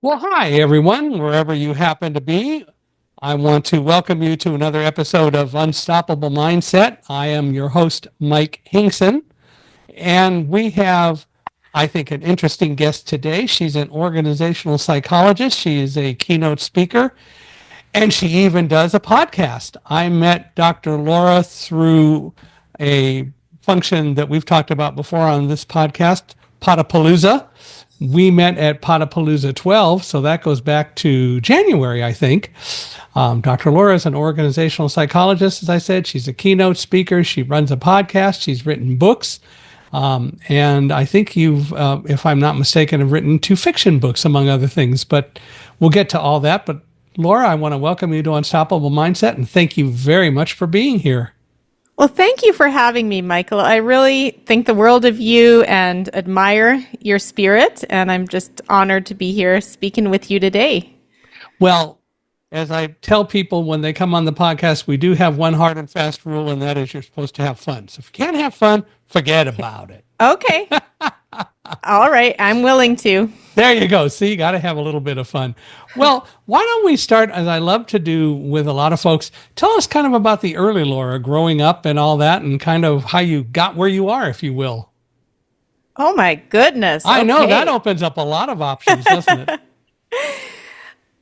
Well, hi, everyone, wherever you happen to be. I want to welcome you to another episode of Unstoppable Mindset. I am your host, Mike Hingson, and we have, I think, an interesting guest today. She's an organizational psychologist. She is a keynote speaker, and she even does a podcast. I met Dr. Laura through a function that we've talked about before on this podcast, Podapalooza. We met at Podapalooza 12, so that goes back to January, I think. Dr. Laura is an organizational psychologist, as I said. She's a keynote speaker. She runs a podcast. She's written books. And I think you've, if I'm not mistaken, have written 2 fiction books, among other things. But we'll get to all that. But Laura, I want to welcome you to Unstoppable Mindset, and thank you very much for being here. Well, thank you for having me, Michael. I really think the world of you and admire your spirit, and I'm just honored to be here speaking with you today. Well, as I tell people when they come on the podcast, we do have one hard and fast rule, and that is you're supposed to have fun. So if you can't have fun, forget about it. Okay. All right. I'm willing to. There you go. See, you got to have a little bit of fun. Well, why don't we start, as I love to do with a lot of folks, tell us kind of about the early Laura, growing up and all that, and kind of how you got where you are, if you will. Oh, my goodness. I know that opens up a lot of options, doesn't it?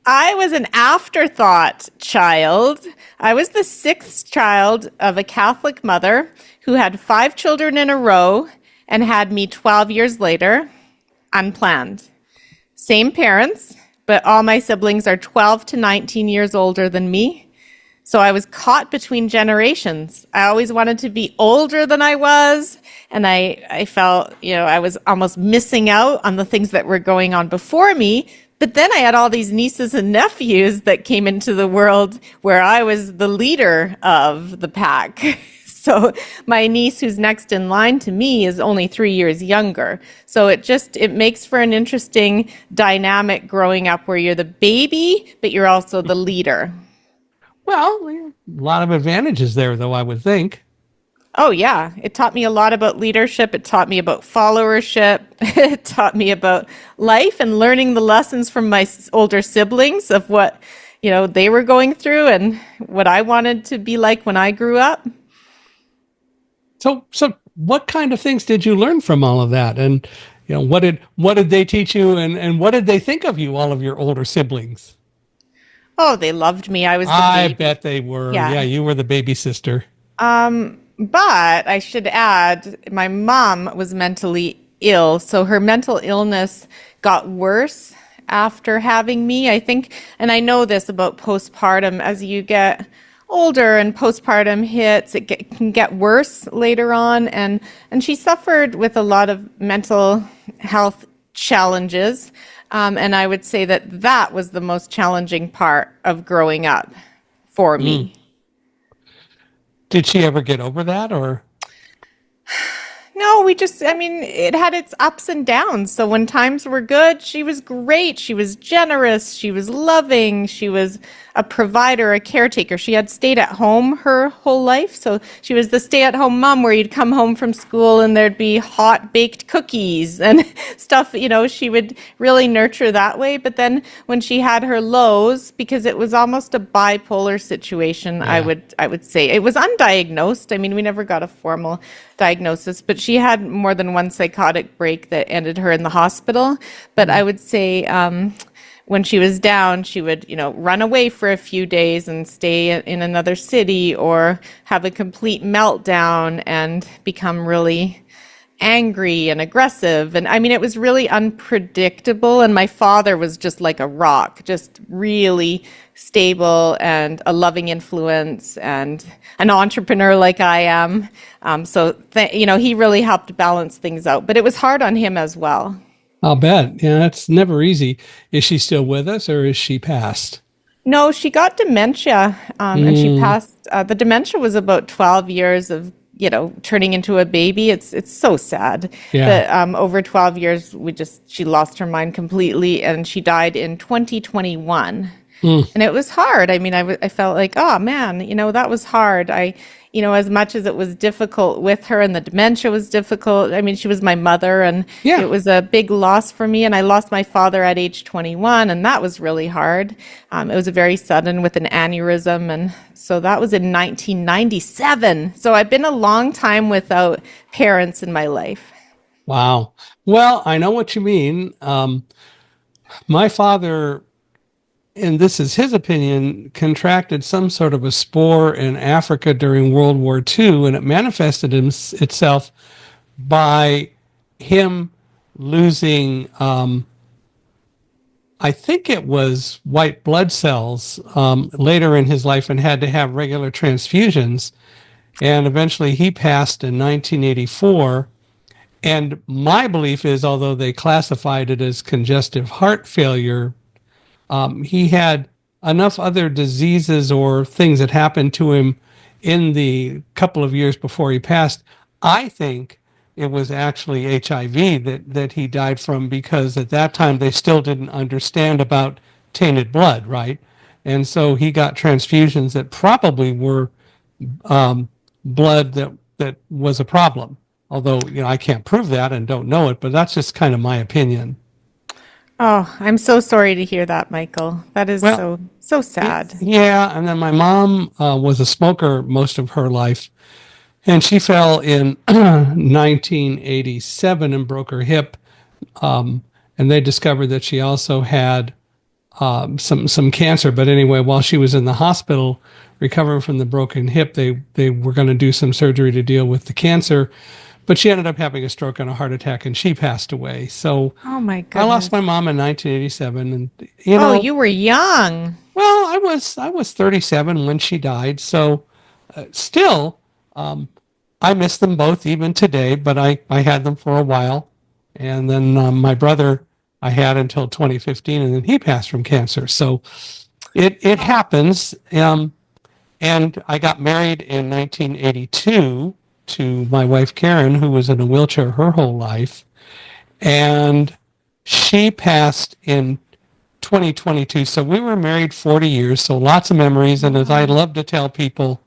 I was an afterthought child. I was the 6th child of a Catholic mother who had 5 children in a row and had me 12 years later, unplanned. Same parents, but all my siblings are 12 to 19 years older than me. So I was caught between generations. I always wanted to be older than I was, and I felt, I was almost missing out on the things that were going on before me. But then I had all these nieces and nephews that came into the world where I was the leader of the pack. So my niece, who's next in line to me, is only 3 years younger. So it makes for an interesting dynamic growing up where you're the baby, but you're also the leader. Well, a lot of advantages there, though, I would think. Oh, yeah. It taught me a lot about leadership. It taught me about followership. It taught me about life and learning the lessons from my older siblings of what, they were going through and what I wanted to be like when I grew up. So what kind of things did you learn from all of that? And, what did they teach you, and what did they think of you, all of your older siblings? Oh, they loved me. I was the I baby. bet they were. Yeah, you were the baby sister. But I should add, my mom was mentally ill, so her mental illness got worse after having me, I think. And I know this about postpartum. As you get older and postpartum hits, it can get worse later on. And she suffered with a lot of mental health challenges. And I would say that was the most challenging part of growing up for me. Did she ever get over that, or? No, it had its ups and downs. So when times were good, she was great. She was generous. She was loving. She was a provider, a caretaker. She had stayed at home her whole life. So she was the stay-at-home mom where you'd come home from school and there'd be hot baked cookies and stuff. She would really nurture that way. But then when she had her lows, because it was almost a bipolar situation, yeah. I would say it was undiagnosed. We never got a formal diagnosis, but she had more than one psychotic break that ended her in the hospital. But I would say when she was down, she would, run away for a few days and stay in another city, or have a complete meltdown and become really angry and aggressive. And it was really unpredictable. And my father was just like a rock, just really stable and a loving influence and an entrepreneur like I am. He really helped balance things out, but it was hard on him as well. I'll bet. Yeah, that's never easy. Is she still with us, or is she passed? No, she got dementia, and she passed. The dementia was about 12 years of, turning into a baby. It's so sad. Yeah. But over 12 years, she lost her mind completely, and she died in 2021. Mm. And it was hard. I mean, I felt like, oh man, that was hard. As much as it was difficult with her and the dementia was difficult, I mean, she was my mother and Yeah. it was a big loss for me. And I lost my father at age 21, and that was really hard. It was a very sudden with an aneurysm. And so that was in 1997. So I've been a long time without parents in my life. Wow. Well, I know what you mean. My father, and this is his opinion, contracted some sort of a spore in Africa during World War II, and it manifested itself by him losing, I think it was white blood cells later in his life, and had to have regular transfusions. And eventually he passed in 1984. And my belief is, although they classified it as congestive heart failure, he had enough other diseases or things that happened to him in the couple of years before he passed. I think it was actually HIV that he died from, because at that time they still didn't understand about tainted blood, right? And so he got transfusions that probably were blood that was a problem. Although, I can't prove that and don't know it, but that's just kind of my opinion. Oh, I'm so sorry to hear that, Michael. That is Well, so sad. yeah, and then my mom was a smoker most of her life, and she fell in 1987 and broke her hip. And they discovered that she also had some cancer. But anyway, while she was in the hospital recovering from the broken hip, they were going to do some surgery to deal with the cancer. But she ended up having a stroke and a heart attack, and she passed away. So Oh my I lost goodness. my mom in 1987, and Oh, you were young. well, I was 37 when she died. So still, I miss them both even today. But I had them for a while, and then my brother I had until 2015, and then he passed from cancer. So it happens. And I got married in 1982 to my wife Karen, who was in a wheelchair her whole life, and she passed in 2022. So we were married 40 years, so lots of memories. And as I Wow. love to tell people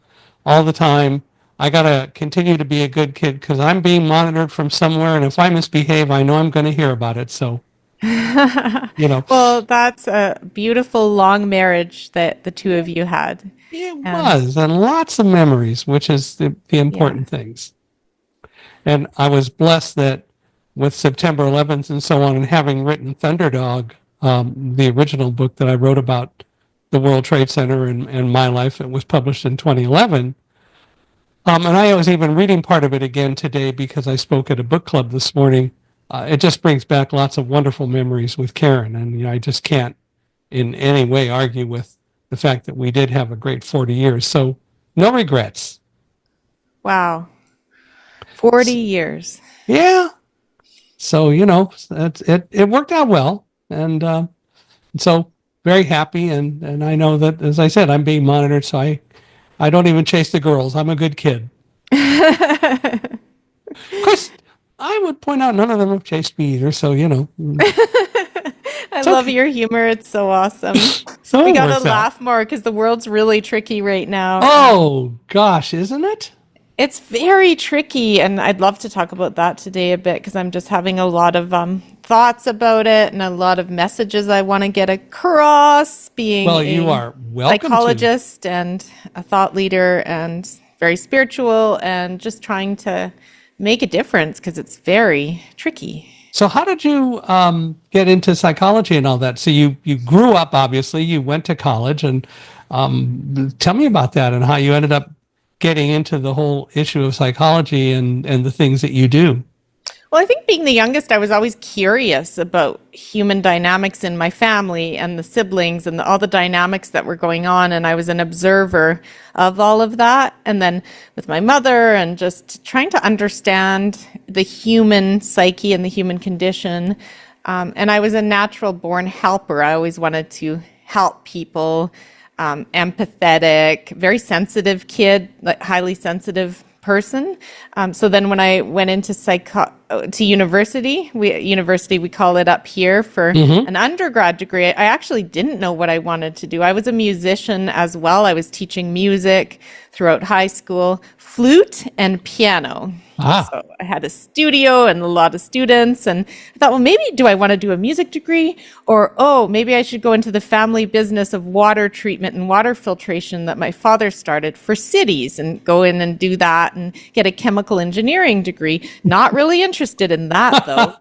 all the time, I got to continue to be a good kid because I'm being monitored from somewhere. And if I misbehave, I know I'm going to hear about it. So, you know, Well, that's a beautiful long marriage that the two of you had. it And was, and lots of memories, which is the yeah. important things. And I was blessed that with September 11th and so on, and having written Thunderdog, the original book that I wrote about the World Trade Center and my life, it was published in 2011. And I was even reading part of it again today because I spoke at a book club this morning. It just brings back lots of wonderful memories with Karen. And I just can't in any way argue with the fact that we did have a great 40 years. So no regrets. Wow. 40 years. Yeah. So, it worked out well. And so very happy. And I know that, as I said, I'm being monitored. So I don't even chase the girls. I'm a good kid. Of course, I would point out none of them have chased me either. So, I it's love okay. your humor. It's so awesome. So We it gotta works out. laugh more because the world's really tricky right now. Oh, gosh, isn't it? It's very tricky, and I'd love to talk about that today a bit because I'm just having a lot of thoughts about it and a lot of messages I want to get across. Being Well, you a are welcome to. psychologist and a thought leader and very spiritual, and just trying to make a difference because it's very tricky. So, how did you get into psychology and all that? So, you grew up, obviously, you went to college, and tell me about that and how you ended up getting into the whole issue of psychology and the things that you do. Well, I think being the youngest, I was always curious about human dynamics in my family and the siblings and all the dynamics that were going on. And I was an observer of all of that. And then with my mother and just trying to understand the human psyche and the human condition. And I was a natural born helper. I always wanted to help people, empathetic, very sensitive kid, like highly sensitive person. So then when I went into to university. We call it up here for an undergrad degree. I actually didn't know what I wanted to do. I was a musician as well. I was teaching music throughout high school, flute and piano. So I had a studio and a lot of students, and I thought, well, maybe do I want to do a music degree, or maybe I should go into the family business of water treatment and water filtration that my father started for cities, and go in and do that and get a chemical engineering degree. Not really interested in that though.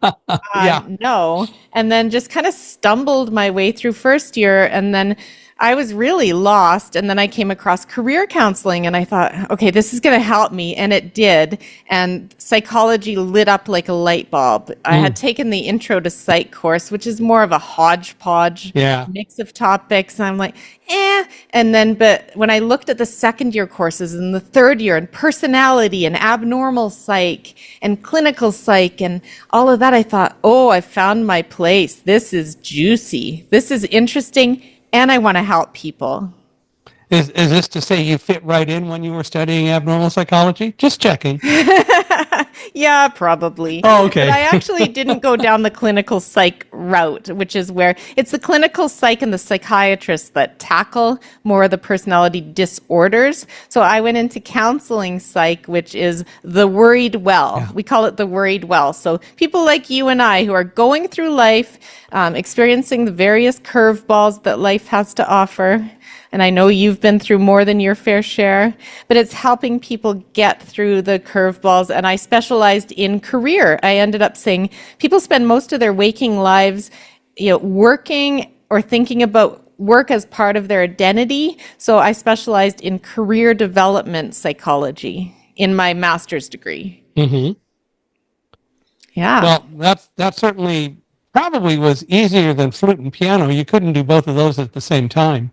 No. And then just kind of stumbled my way through first year, and then I was really lost, and then I came across career counseling, and I thought, okay, this is going to help me, and it did. And psychology lit up like a light bulb. I had taken the Intro to Psych course, which is more of a hodgepodge mix of topics. And I'm like, And then, but when I looked at the second year courses and the third year, and personality and abnormal psych and clinical psych and all of that, I thought, I found my place. This is juicy. This is interesting. And I want to help people. Is this to say you fit right in when you were studying abnormal psychology? Just checking. Yeah, probably. Oh, okay. But I actually didn't go down the clinical psych route, which is where it's the clinical psych and the psychiatrists that tackle more of the personality disorders. So I went into counseling psych, which is the worried well. Yeah. We call it the worried well. So people like you and I who are going through life, experiencing the various curveballs that life has to offer. And I know you've been through more than your fair share, but it's helping people get through the curveballs. And I specialized in career. I ended up saying people spend most of their waking lives, working or thinking about work as part of their identity. So I specialized in career development psychology in my master's degree. Mm-hmm. Yeah. Well, that certainly probably was easier than flute and piano. You couldn't do both of those at the same time.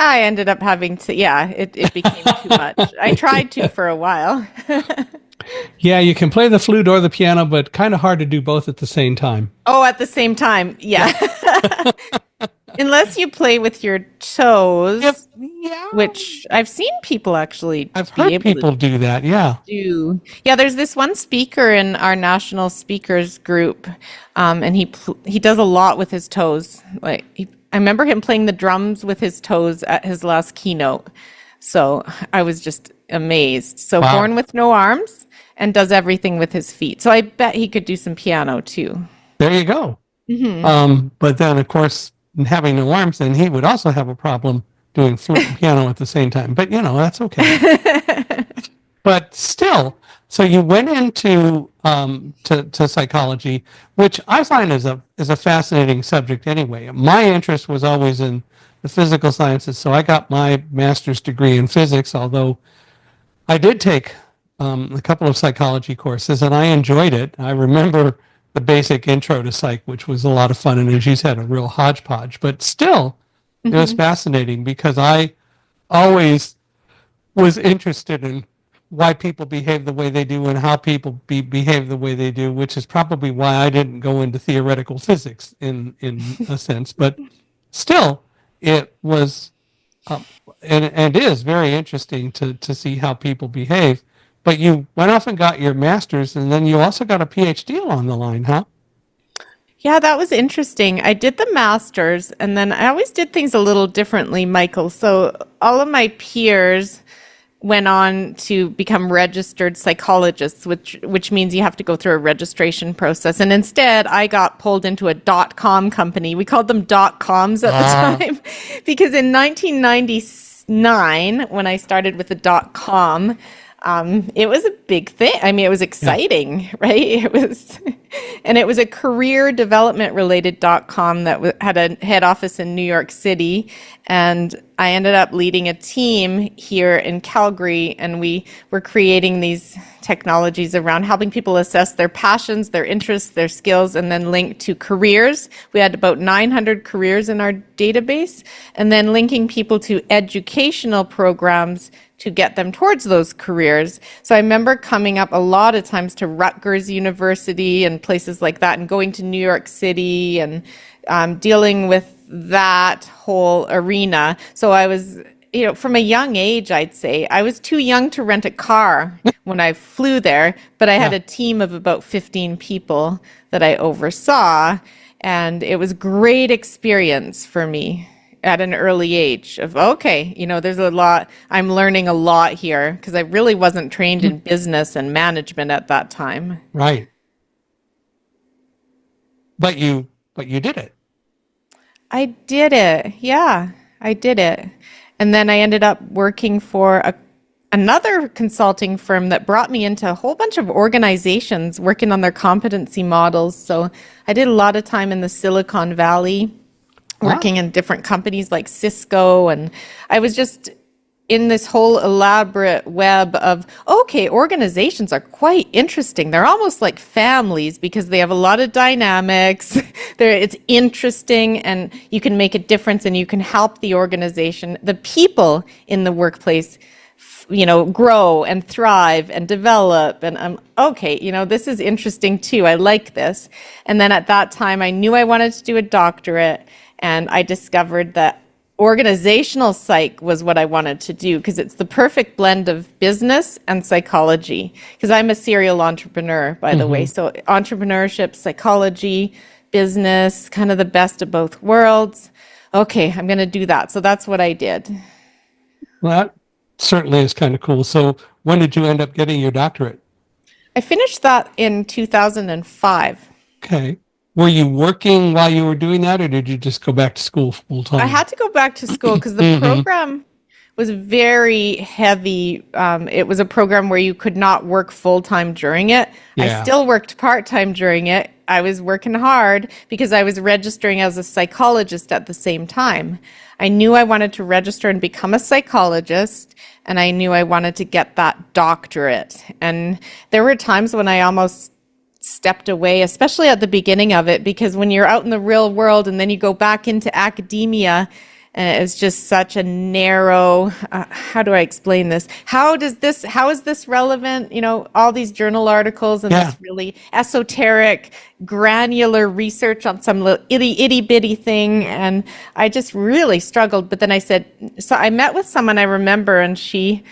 I ended up having to, it became too much. I tried to for a while. Yeah, you can play the flute or the piano, but kind of hard to do both at the same time. Oh, at the same time, yeah. Unless you play with your toes, which I've seen people actually I've heard people do that, yeah. Yeah, there's this one speaker in our national speakers group, and he does a lot with his toes. I remember him playing the drums with his toes at his last keynote. So I was just amazed. So born with no arms and does everything with his feet. So I bet he could do some piano too. There you go. Mm-hmm. But then, of course, having no arms, then he would also have a problem doing flute and piano at the same time. But, that's okay. But still, so you went into to psychology, which I find is a fascinating subject anyway. My interest was always in the physical sciences, so I got my master's degree in physics, although I did take a couple of psychology courses, and I enjoyed it. I remember the basic intro to psych, which was a lot of fun, and as you said, a real hodgepodge. But still, it was fascinating because I always was interested in why people behave the way they do and how people behave the way they do, which is probably why I didn't go into theoretical physics in a sense. But still, it was and is very interesting to see how people behave. But you went off and got your master's, and then you also got a PhD along the line, huh? Yeah, that was interesting. I did the master's, and then I always did things a little differently, Michael. So all of my peers went on to become registered psychologists, which means you have to go through a registration process. And instead, I got pulled into a .com company. We called them .coms at the time because in 1999, when I started with the .com, it was a big thing. I mean, it was exciting, right? It was a career development related .com that had a head office in New York City. And I ended up leading a team here in Calgary, and we were creating these technologies around helping people assess their passions, their interests, their skills, and then link to careers. We had about 900 careers in our database, and then linking people to educational programs to get them towards those careers. So I remember coming up a lot of times to Rutgers University and places like that, and going to New York City and dealing with that whole arena. So I was from a young age, I'd say I was too young to rent a car when I flew there, but I had Yeah. a team of about 15 people that I oversaw, and it was great experience for me at an early age of, okay, there's a lot, I'm learning a lot here because I really wasn't trained in business and management at that time. Right. But you did it. I did it. Yeah, I did it. And then I ended up working for another consulting firm that brought me into a whole bunch of organizations working on their competency models. So I did a lot of time in the Silicon Valley, Wow. working in different companies like Cisco. And I was just in this whole elaborate web of, okay, organizations are quite interesting. They're almost like families because they have a lot of dynamics. It's interesting and you can make a difference and you can help the organization, the people in the workplace, grow and thrive and develop. And I'm okay, this is interesting too. I like this. And then at that time, I knew I wanted to do a doctorate, and I discovered that organizational psych was what I wanted to do because it's the perfect blend of business and psychology. Because I'm a serial entrepreneur, by the way. So entrepreneurship, psychology, business, kind of the best of both worlds. Okay, I'm going to do that. So that's what I did. Well, that certainly is kind of cool. So when did you end up getting your doctorate? I finished that in 2005. Okay. Were you working while you were doing that, or did you just go back to school full time? I had to go back to school because the program was very heavy. It was a program where you could not work full time during it. Yeah. I still worked part time during it. I was working hard because I was registering as a psychologist at the same time. I knew I wanted to register and become a psychologist, and I knew I wanted to get that doctorate. And there were times when I almost stepped away, especially at the beginning of it, because when you're out in the real world and then you go back into academia, it's just such a narrow, how do I explain this? How is this relevant? All these journal articles and this really esoteric, granular research on some little itty bitty thing. And I just really struggled. But then so I met with someone I remember, and she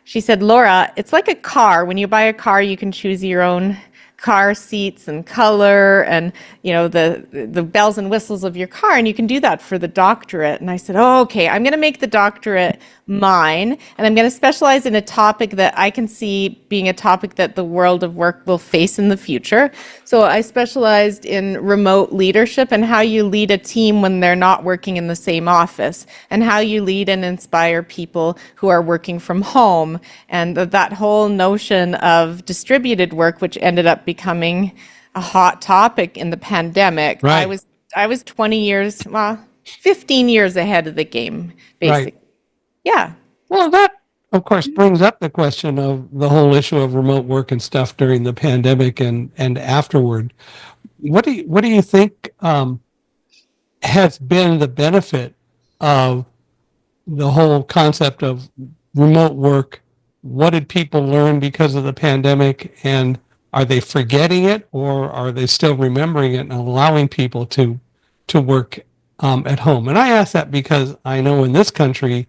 said, Laura, it's like a car. When you buy a car, you can choose your own car seats and color and the bells and whistles of your car, and you can do that for the doctorate. And I said, oh, okay, I'm going to make the doctorate mine, and I'm going to specialize in a topic that I can see being a topic that the world of work will face in the future. So I specialized in remote leadership and how you lead a team when they're not working in the same office, and how you lead and inspire people who are working from home, and that whole notion of distributed work, which ended up becoming a hot topic in the pandemic. Right. I was 15 years ahead of the game, basically. Right. Yeah. Well, that, of course, brings up the question of the whole issue of remote work and stuff during the pandemic and afterward. What do you think has been the benefit of the whole concept of remote work? What did people learn because of the pandemic, and are they forgetting it, or are they still remembering it and allowing people to work at home? And I ask that because I know in this country,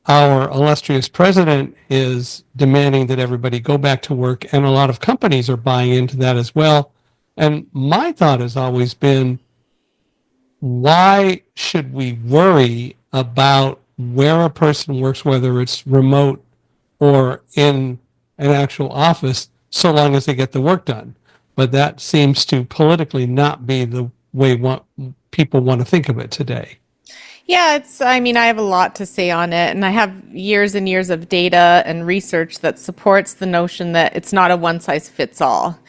our illustrious president is demanding that everybody go back to work, and a lot of companies are buying into that as well. And my thought has always been, why should we worry about where a person works, whether it's remote or in an actual office, so long as they get the work done? But that seems to politically not be the way people want to think of it today. Yeah, I have a lot to say on it, and I have years and years of data and research that supports the notion that it's not a one-size-fits-all.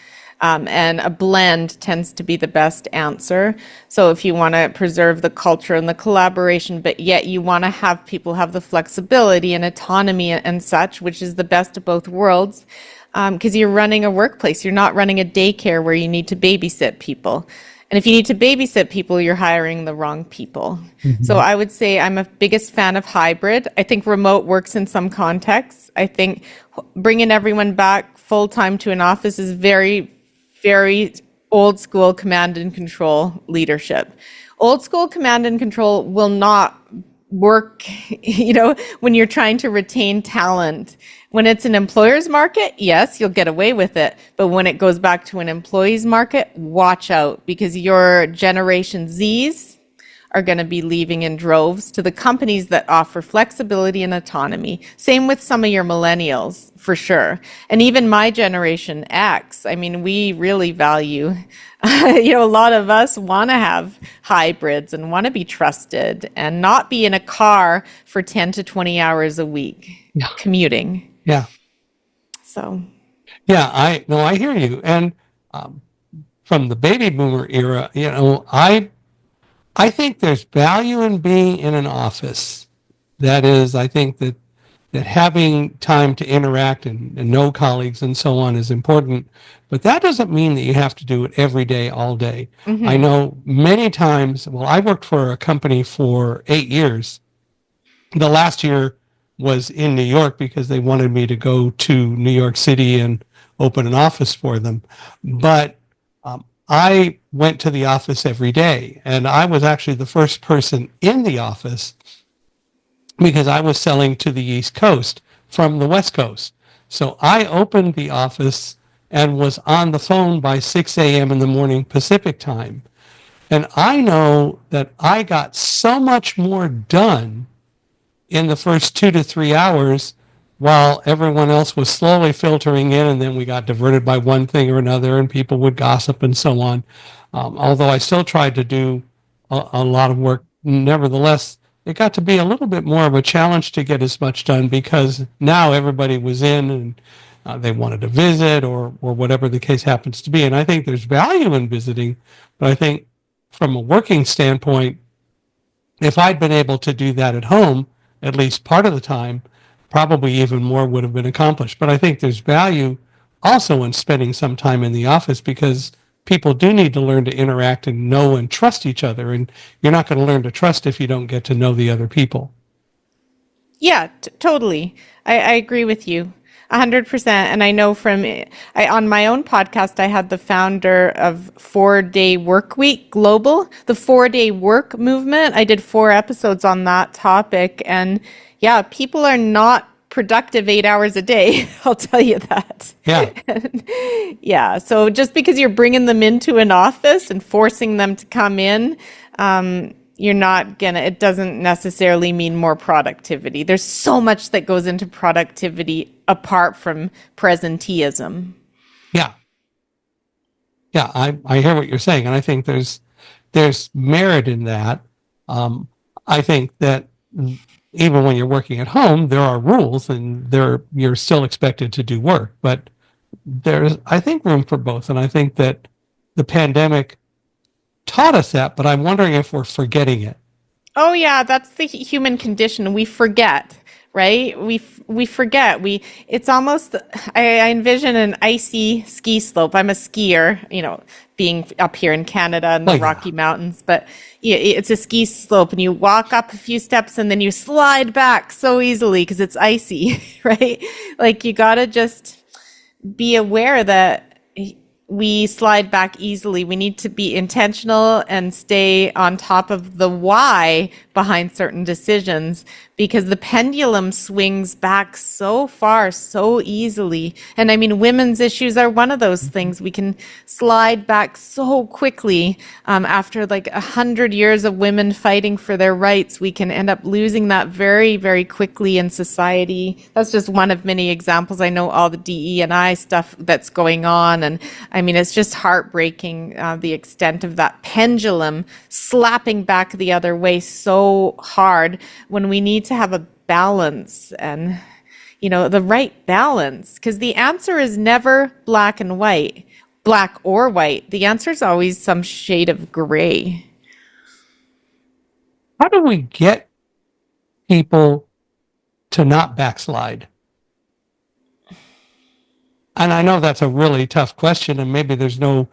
And a blend tends to be the best answer. So if you want to preserve the culture and the collaboration, but yet you want to have people have the flexibility and autonomy and such, which is the best of both worlds, because you're running a workplace. You're not running a daycare where you need to babysit people. And if you need to babysit people, you're hiring the wrong people. Mm-hmm. So I would say I'm a biggest fan of hybrid. I think remote works in some contexts. I think bringing everyone back full-time to an office is very, very old school command and control leadership. Old school command and control will not work, when you're trying to retain talent. When it's an employer's market, yes, you'll get away with it. But when it goes back to an employee's market, watch out, because your Generation Zs are going to be leaving in droves to the companies that offer flexibility and autonomy. Same with some of your millennials, for sure. And even my Generation X, I mean, we really value, a lot of us want to have hybrids and want to be trusted and not be in a car for 10 to 20 hours a week commuting. Yeah. So. Yeah, I hear you. And from the baby boomer era, I think there's value in being in an office. That is, I think that having time to interact and know colleagues and so on is important. But that doesn't mean that you have to do it every day, all day. Mm-hmm. I know many times, I worked for a company for 8 years. The last year was in New York because they wanted me to go to New York City and open an office for them. But I went to the office every day, and I was actually the first person in the office because I was selling to the East Coast from the West Coast. So I opened the office and was on the phone by 6 a.m. in the morning Pacific time. And I know that I got so much more done in the first 2 to 3 hours while everyone else was slowly filtering in, and then we got diverted by one thing or another, and people would gossip and so on. Although I still tried to do a lot of work, nevertheless, it got to be a little bit more of a challenge to get as much done because now everybody was in and they wanted to visit or whatever the case happens to be. And I think there's value in visiting, but I think from a working standpoint, if I'd been able to do that at home, at least part of the time, probably even more would have been accomplished. But I think there's value also in spending some time in the office because people do need to learn to interact and know and trust each other. And you're not going to learn to trust if you don't get to know the other people. Yeah, totally. I agree with you 100%. And I know on my own podcast, I had the founder of 4-Day Work Week Global, the 4-Day Work Movement. I did 4 episodes on that topic. And yeah, people are not productive 8 hours a day. I'll tell you that. Yeah. Yeah. So just because you're bringing them into an office and forcing them to come in, it doesn't necessarily mean more productivity. There's so much that goes into productivity apart from presenteeism. Yeah. Yeah. I hear what you're saying. And I think there's merit in that. I think that even when you're working at home, there are rules and you're still expected to do work, but there's, I think, room for both. And I think that the pandemic taught us that, but I'm wondering if we're forgetting it. Oh yeah, that's the human condition. We forget, right? We forget. It's almost, I envision an icy ski slope. I'm a skier, being up here in Canada in the Rocky Mountains, but it's a ski slope and you walk up a few steps and then you slide back so easily because it's icy, right? Like you got to just be aware that we slide back easily. We need to be intentional and stay on top of the why behind certain decisions because the pendulum swings back so far, so easily. And I mean, women's issues are one of those things. We can slide back so quickly after like 100 years of women fighting for their rights. We can end up losing that very, very quickly in society. That's just one of many examples. I know all the DE&I stuff that's going on. And I mean, it's just heartbreaking, the extent of that pendulum slapping back the other way so hard when we need to have a balance and, the right balance. Because the answer is never black and white, black or white. The answer is always some shade of gray. How do we get people to not backslide? And I know that's a really tough question, and maybe there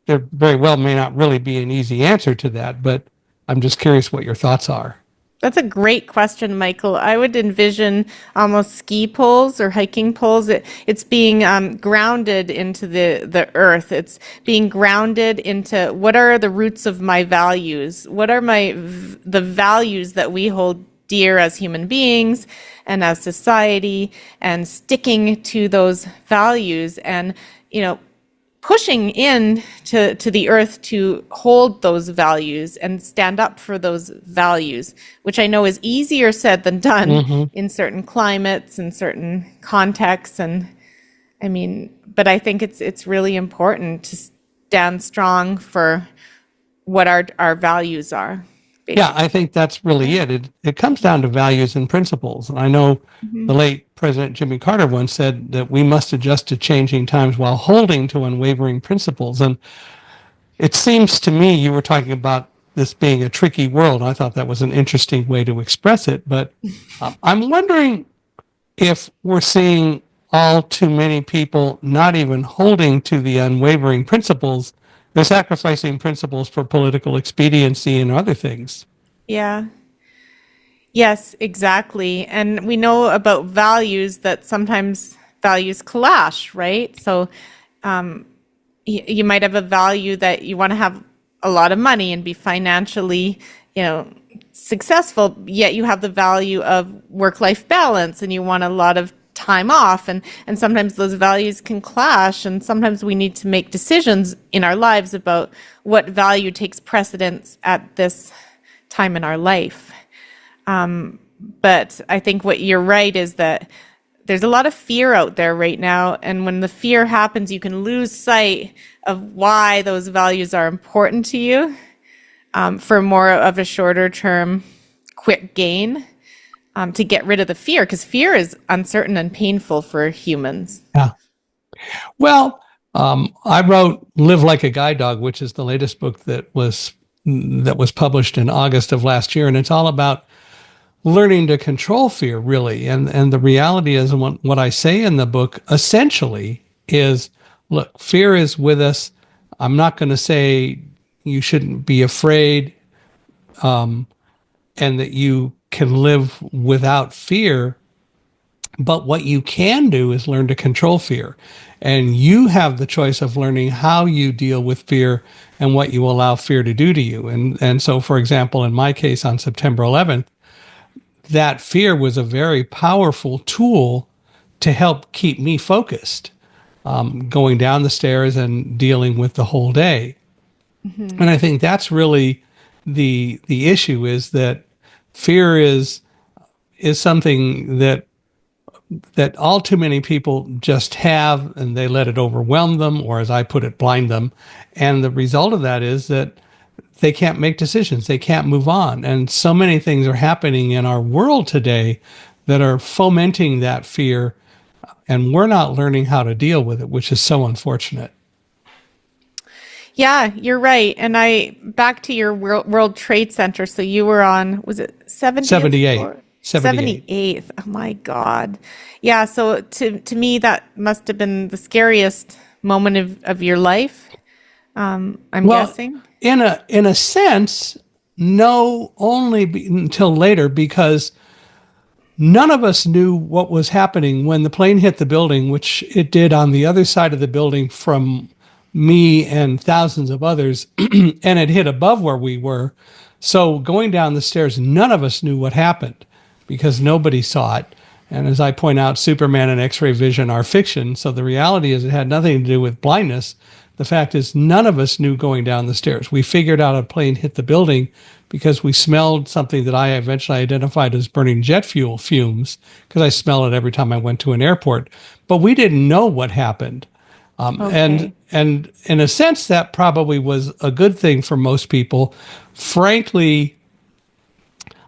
very well may not really be an easy answer to that, but I'm just curious what your thoughts are. That's a great question, Michael. I would envision almost ski poles or hiking poles. It's being grounded into the earth. It's being grounded into what are the roots of my values? What are the values that we hold dear as human beings and as society, and sticking to those values and, pushing in to the earth to hold those values and stand up for those values, which I know is easier said than done in certain climates and certain contexts. And but I think it's really important to stand strong for what our values are. Basically. Yeah, I think that's really it. It comes down to values and principles. And I know the late President Jimmy Carter once said that we must adjust to changing times while holding to unwavering principles. And it seems to me you were talking about this being a tricky world. I thought that was an interesting way to express it. But I'm wondering if we're seeing all too many people not even holding to the unwavering principles. They're sacrificing principles for political expediency and other things. Yeah. Yes, exactly. And we know about values that sometimes values clash, right? So you might have a value that you want to have a lot of money and be financially, successful, yet you have the value of work-life balance and you want a lot of time off, and sometimes those values can clash, and sometimes we need to make decisions in our lives about what value takes precedence at this time in our life. But I think what you're right is that there's a lot of fear out there right now, and when the fear happens, you can lose sight of why those values are important to you for more of a shorter term quick gain. To get rid of the fear, because fear is uncertain and painful for humans. Yeah. Well, I wrote "Live Like a Guide Dog," which is the latest book that was published in August of last year, and it's all about learning to control fear, really. And the reality is, and what I say in the book essentially is, look, fear is with us. I'm not going to say you shouldn't be afraid, and that you can live without fear, but what you can do is learn to control fear. And you have the choice of learning how you deal with fear and what you allow fear to do to you. And so, for example, in my case on September 11th, that fear was a very powerful tool to help keep me focused, going down the stairs and dealing with the whole day. And I think that's really the issue, is that fear is something that all too many people just have, and they let it overwhelm them, or as I put it, blind them. And the result of that is that they can't make decisions. They can't move on. And so many things are happening in our world today that are fomenting that fear, and we're not learning how to deal with it, which is so unfortunate. Yeah, you're right. And back to your World Trade Center. So you were on, was it 70th? 78. 78th. Oh my God. Yeah. So to me, that must have been the scariest moment of your life. I'm guessing. In a sense, no, until later, because none of us knew what was happening when the plane hit the building, which it did on the other side of the building from me and thousands of others, and it hit above where we were. So going down the stairs, none of us knew what happened because nobody saw it. And as I point out, Superman and X-ray vision are fiction. So the reality is it had nothing to do with blindness. The fact is none of us knew going down the stairs. We figured out a plane hit the building because we smelled something that I eventually identified as burning jet fuel fumes, because I smell it every time I went to an airport. But we didn't know what happened. Okay. And in a sense, that probably was a good thing for most people. Frankly,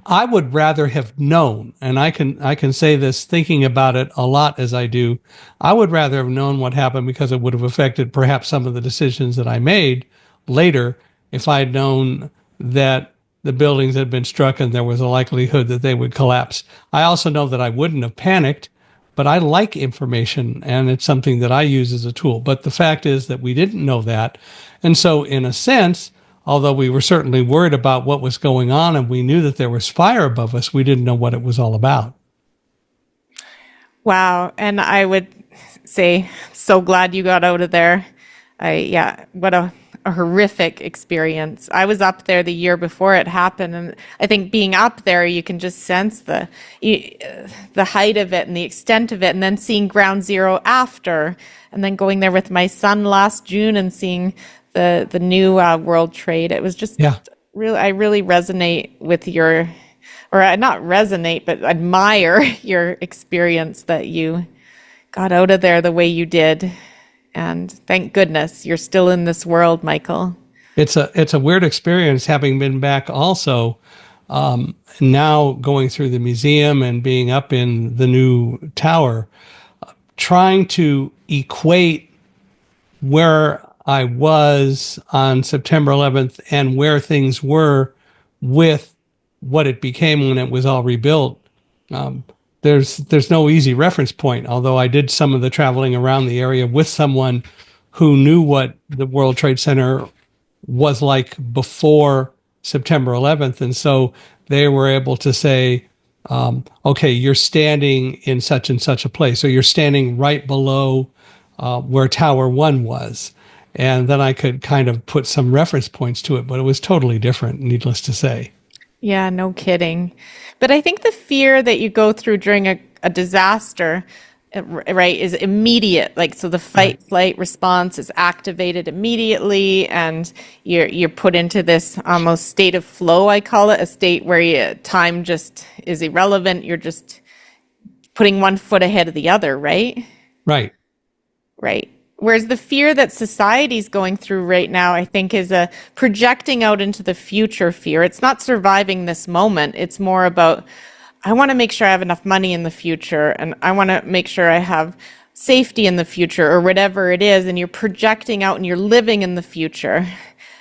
I would rather have known, and I can say this thinking about it a lot as I do, I would rather have known what happened, because it would have affected perhaps some of the decisions that I made later if I had known that the buildings had been struck and there was a likelihood that they would collapse. I also know that I wouldn't have panicked, but I like information, and it's something that I use as a tool. But the fact is that we didn't know that. And so in a sense, although we were certainly worried about what was going on and we knew that there was fire above us, we didn't know what it was all about. Wow. And I would say, so glad you got out of there. What a horrific experience. I was up there the year before it happened, and I think being up there, you can just sense the height of it and the extent of it, and then seeing ground zero after, and then going there with my son last June and seeing the new World Trade. It was just really, I really resonate with your, or not resonate, but admire your experience that you got out of there the way you did. And thank goodness you're still in this world, Michael. It's a weird experience having been back also, now going through the museum and being up in the new tower, trying to equate where I was on September 11th and where things were with what it became when it was all rebuilt. There's no easy reference point, although I did some of the traveling around the area with someone who knew what the World Trade Center was like before September 11th. And so they were able to say, okay, you're standing in such and such a place, or you're standing right below where Tower 1 was. And then I could kind of put some reference points to it, but it was totally different, needless to say. Yeah, no kidding. But I think the fear that you go through during a disaster, right, is immediate. Like, so the fight flight response is activated immediately, and you're put into this almost state of flow, I call it, a state where time just is irrelevant. You're just putting one foot ahead of the other, right? Right. Right. Whereas the fear that society's going through right now, I think, is a projecting out into the future fear. It's not surviving this moment. It's more about, I want to make sure I have enough money in the future, and I want to make sure I have safety in the future, or whatever it is. And you're projecting out and you're living in the future,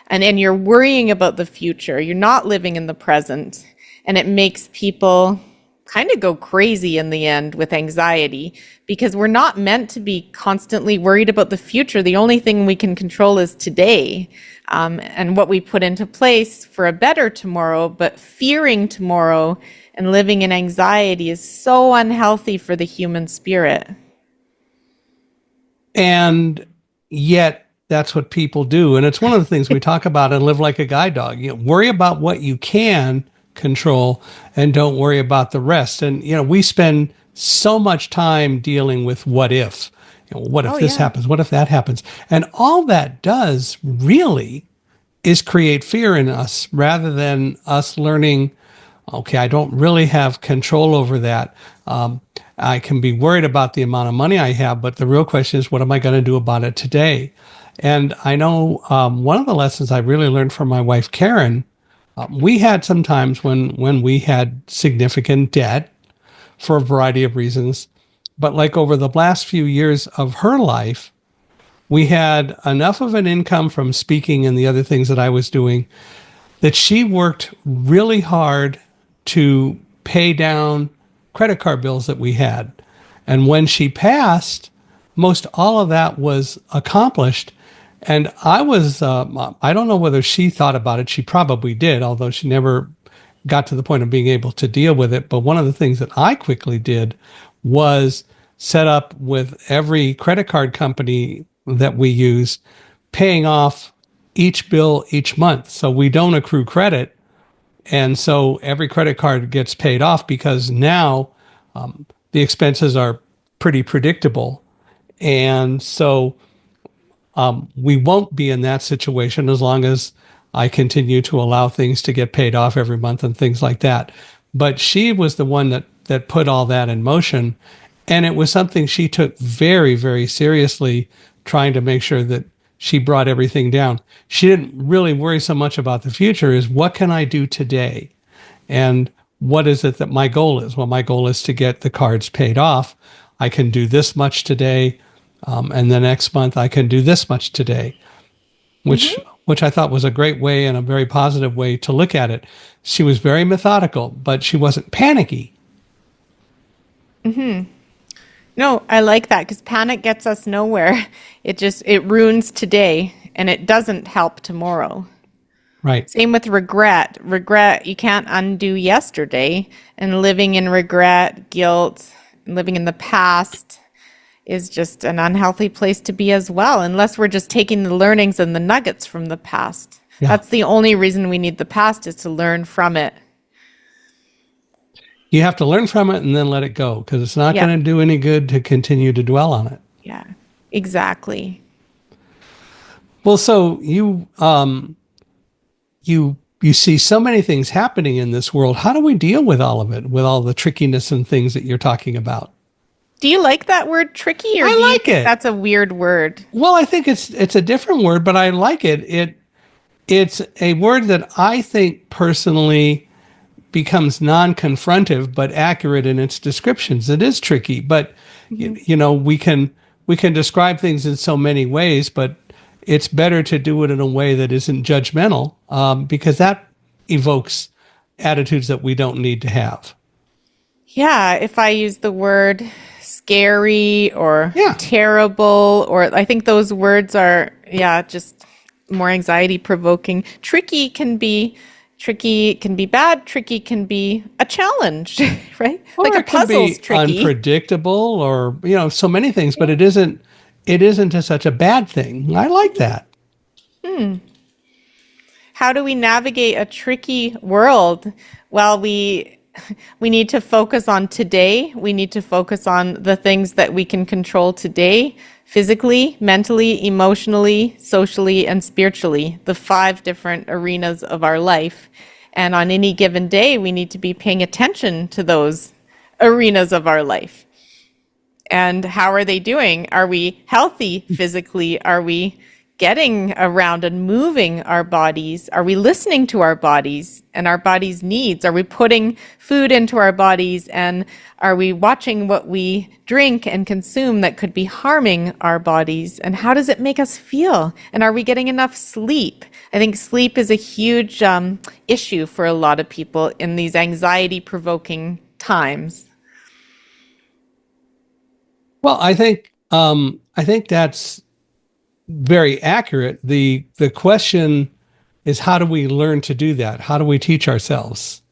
and you're worrying about the future. You're not living in the present. And it makes people kind of go crazy in the end with anxiety, because we're not meant to be constantly worried about the future. The only thing we can control is today, and what we put into place for a better tomorrow. But fearing tomorrow and living in anxiety is so unhealthy for the human spirit. And yet that's what people do. And it's one of the things we talk about in Live Like a Guide Dog. You know, worry about what you can control and don't worry about the rest. And, you know, we spend so much time dealing with what if. You know, what if this happens? What if that happens? And all that does really is create fear in us, rather than us learning, okay, I don't really have control over that. I can be worried about the amount of money I have, but the real question is, what am I going to do about it today? And I know one of the lessons I really learned from my wife, Karen, we had some times when we had significant debt for a variety of reasons. But like over the last few years of her life, we had enough of an income from speaking and the other things that I was doing that she worked really hard to pay down credit card bills that we had. And when she passed, most all of that was accomplished. And I was, I don't know whether she thought about it. She probably did, although she never got to the point of being able to deal with it. But one of the things that I quickly did was set up with every credit card company that we use, paying off each bill each month. So we don't accrue credit. And so every credit card gets paid off, because now the expenses are pretty predictable. And so we won't be in that situation as long as I continue to allow things to get paid off every month and things like that. But she was the one that put all that in motion. And it was something she took very, very seriously, trying to make sure that she brought everything down. She didn't really worry so much about the future as, what can I do today? And what is it that my goal is? Well, my goal is to get the cards paid off. I can do this much today. And the next month I can do this much today, which I thought was a great way and a very positive way to look at it. She was very methodical, but she wasn't panicky. No, I like that, because panic gets us nowhere. It ruins today, and it doesn't help tomorrow. Right. Same with regret. Regret, you can't undo yesterday. And living in regret, guilt, living in the past is just an unhealthy place to be as well, unless we're just taking the learnings and the nuggets from the past. Yeah. That's the only reason we need the past, is to learn from it. You have to learn from it and then let it go, because it's not Yeah. going to do any good to continue to dwell on it. Yeah, exactly. Well, so you see so many things happening in this world. How do we deal with all of it, with all the trickiness and things that you're talking about? Do you like that word tricky, or I do you like think it. that's a weird word? Well, I think it's a different word, but I like it. It's a word that I think personally becomes non-confrontive but accurate in its descriptions. It is tricky, but you know, we can describe things in so many ways, but it's better to do it in a way that isn't judgmental, because that evokes attitudes that we don't need to have. Yeah, if I use the word scary or Yeah. terrible, or I think those words are, just more anxiety provoking. Tricky can be bad, tricky can be a challenge, right? Or Like a it can puzzle's be tricky. unpredictable, or so many things, but it isn't such a bad thing. I like that. How do we navigate a tricky world? Well, we need to focus on today. We need to focus on the things that we can control today, physically, mentally, emotionally, socially, and spiritually, the 5 different arenas of our life. And on any given day, we need to be paying attention to those arenas of our life. And how are they doing? Are we healthy physically? Are we getting around and moving our bodies? Are we listening to our bodies and our bodies' needs? Are we putting food into our bodies? And are we watching what we drink and consume that could be harming our bodies? And how does it make us feel? And are we getting enough sleep? I think sleep is a huge issue for a lot of people in these anxiety-provoking times. Well, I think that's very accurate. The question is, how do we learn to do that? How do we teach ourselves?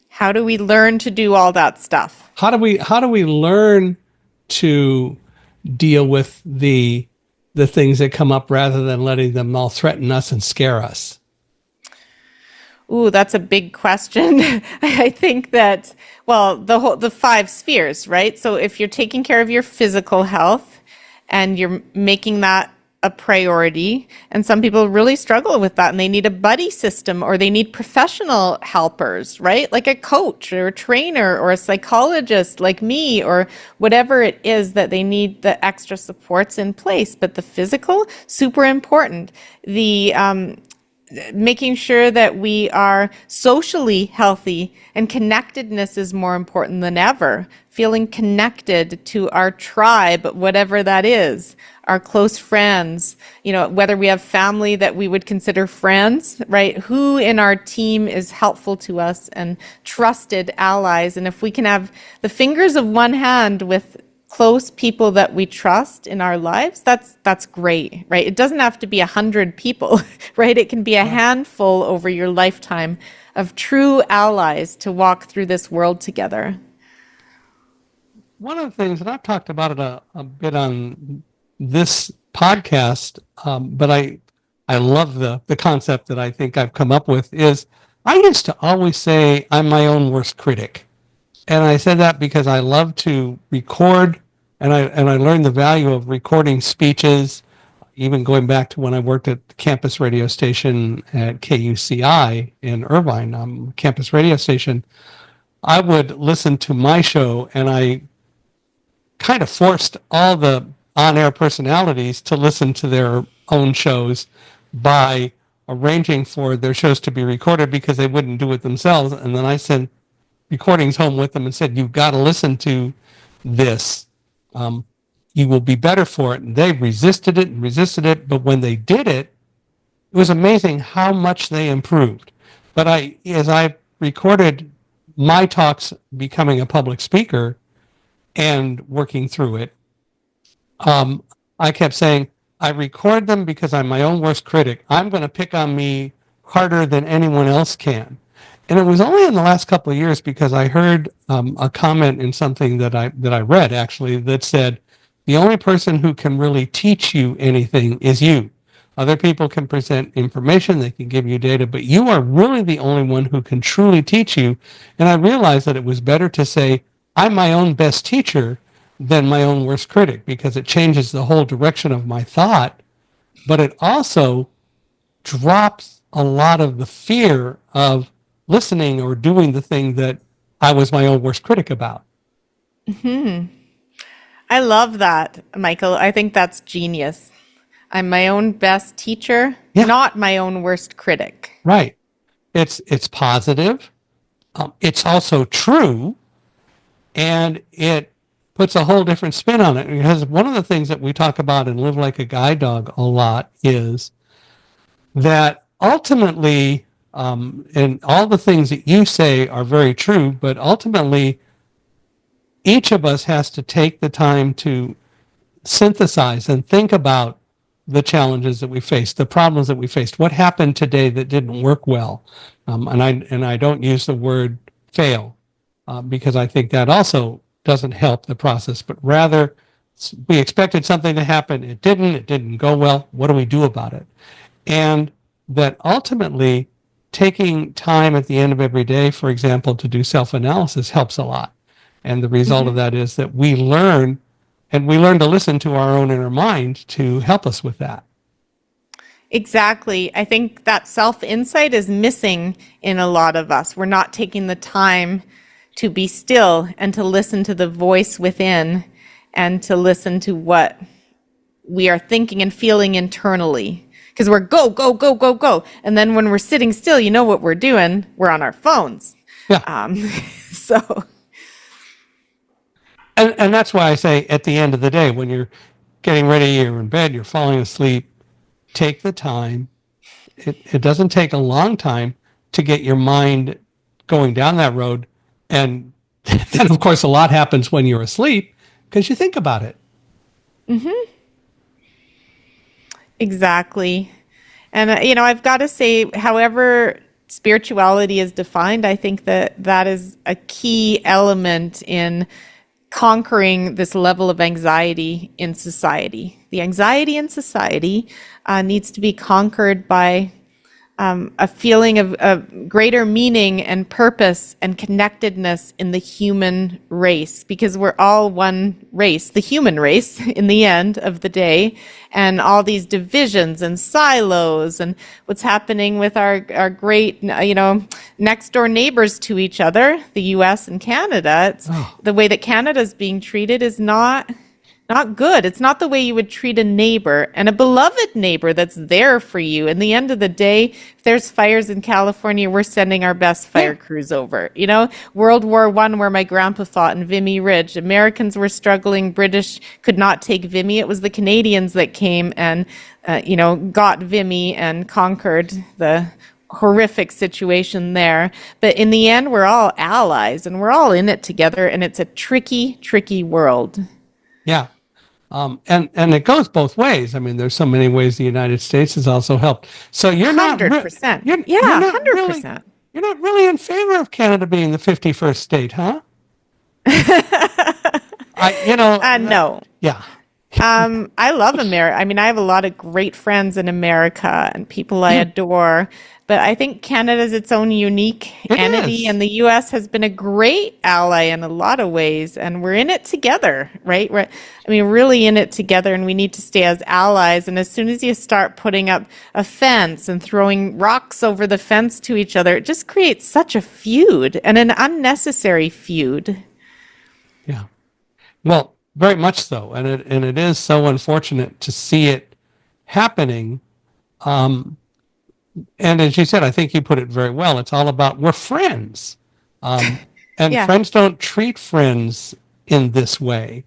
How do we learn to do all that stuff? How do we learn to deal with the things that come up, rather than letting them all threaten us and scare us? Ooh, that's a big question. I think that, well, the 5 spheres, right? So if you're taking care of your physical health and you're making that a priority, and some people really struggle with that and they need a buddy system, or they need professional helpers, right? Like a coach or a trainer or a psychologist like me, or whatever it is that they need, the extra supports in place. But the physical, super important. The making sure that we are socially healthy, and connectedness is more important than ever. Feeling connected to our tribe, whatever that is, our close friends, whether we have family that we would consider friends, right? Who in our team is helpful to us, and trusted allies. And if we can have the fingers of one hand with close people that we trust in our lives, that's great, right? It doesn't have to be 100 people, right? It can be a handful over your lifetime of true allies to walk through this world together. One of the things, and I've talked about it a bit on this podcast, but I love the concept that I think I've come up with, is I used to always say I'm my own worst critic. And I said that because I love to record, and I learned the value of recording speeches, even going back to when I worked at the campus radio station at KUCI in Irvine, campus radio station. I would listen to my show, and I kind of forced all the on-air personalities to listen to their own shows by arranging for their shows to be recorded, because they wouldn't do it themselves. And then I sent recordings home with them and said, you've got to listen to this. You will be better for it. And they resisted it. But when they did it, it was amazing how much they improved. But as I recorded my talks becoming a public speaker and working through it, I kept saying, I record them because I'm my own worst critic. I'm going to pick on me harder than anyone else can. And it was only in the last couple of years because I heard a comment in something that I read actually that said, the only person who can really teach you anything is you. Other people can present information, they can give you data, but you are really the only one who can truly teach you. And I realized that it was better to say, I'm my own best teacher than my own worst critic, because it changes the whole direction of my thought, but it also drops a lot of the fear of listening or doing the thing that I was my own worst critic about. I love that, Michael. I think that's genius. I'm my own best teacher, Yeah. not my own worst critic. Right. It's positive. It's also true, and it puts a whole different spin on it. Because one of the things that we talk about in Live Like a Guide Dog a lot is that ultimately, and all the things that you say are very true, but ultimately, each of us has to take the time to synthesize and think about the challenges that we faced, the problems that we faced, what happened today that didn't work well. And I don't use the word fail because I think that also doesn't help the process, but rather we expected something to happen. It didn't go well. What do we do about it? And that ultimately taking time at the end of every day, for example, to do self-analysis helps a lot. And the result of that is that we learn to listen to our own inner mind to help us with that. Exactly. I think that self-insight is missing in a lot of us. We're not taking the time to be still and to listen to the voice within and to listen to what we are thinking and feeling internally. Because we're go, go, go, go, go. And then when we're sitting still, you know what we're doing? We're on our phones. Yeah. So... And that's why I say at the end of the day, when you're getting ready, you're in bed, you're falling asleep, take the time. It doesn't take a long time to get your mind going down that road. And then, of course, a lot happens when you're asleep because you think about it. Exactly. And, I've got to say, however spirituality is defined, I think that is a key element in conquering this level of anxiety in society. The anxiety in society needs to be conquered by a feeling of greater meaning and purpose and connectedness in the human race, because we're all one race, the human race, in the end of the day, and all these divisions and silos and what's happening with our great, next door neighbors to each other, the US and Canada. The way that Canada is being treated is not good. It's not the way you would treat a neighbor, and a beloved neighbor that's there for you. In the end of the day, if there's fires in California, we're sending our best fire crews over. World War I, where my grandpa fought in Vimy Ridge, Americans were struggling. British could not take Vimy. It was the Canadians that came and, got Vimy and conquered the horrific situation there. But in the end, we're all allies and we're all in it together, and it's a tricky, tricky world. Yeah. And it goes both ways. I mean, there's so many ways the United States has also helped. So you're 100%. You're 100%. You're not really in favor of Canada being the 51st state, huh? No. Yeah. I love America. I mean, I have a lot of great friends in America and people I adore, but I think Canada is its own unique entity, and the U.S. has been a great ally in a lot of ways, and we're in it together, right? Really in it together, and we need to stay as allies. And as soon as you start putting up a fence and throwing rocks over the fence to each other, it just creates such a feud, and an unnecessary feud. Yeah. Well, very much so, and it is so unfortunate to see it happening. And as you said, I think you put it very well. It's all about we're friends, and friends don't treat friends in this way.